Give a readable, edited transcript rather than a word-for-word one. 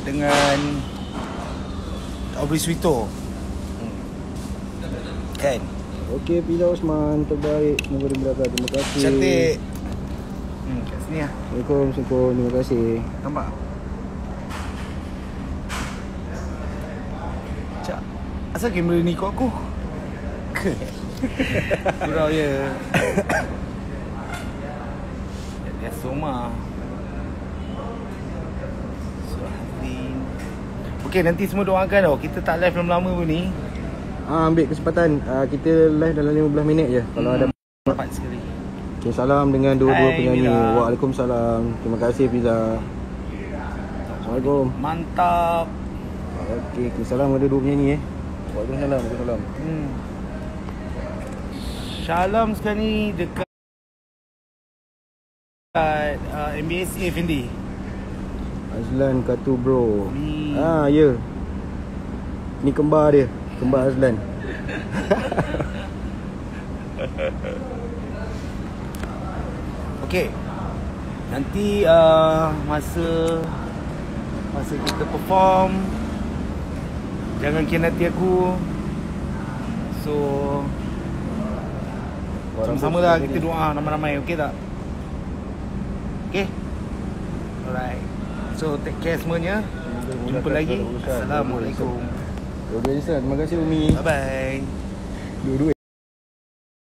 dengan Aubrey Suito. Kan? Okey, Pila Osman, terbaik. Semoga dimudahkan. Terima kasih. Cantik. Kat sini lah. Assalamualaikum. Terima kasih. Nampak? Cak, asal kamera ni ikut aku? Surau je. Dia Soma. Suhatin. Okey, nanti semua doakan tau. Kita tak live lama-lama pun ni. Ambil kesempatan. Kita live dalam 15 minit je. Kalau ada cepat sekali. Okay, salam dengan dua-dua Hai, penyanyi. Mila. Waalaikumsalam. Terima kasih Fiza. Assalamualaikum. Mantap. Okey, salam ada dua penyanyi Waalaikumsalam. Waalaikumsalam. Shalom sekarang ni dekat MBSA Fendi. Azlan Katu bro. Ni. Ya. Ni kembar dia. Kembar Azlan. Okey. Nanti masa kita perform, jangan khianati aku. So sama-sama lah kita doa ramai-ramai, okey tak? Okey. Alright. So take care semuanya. Jumpa lagi. Assalamualaikum. Terima kasih Umi. Bye bye. Dua-dua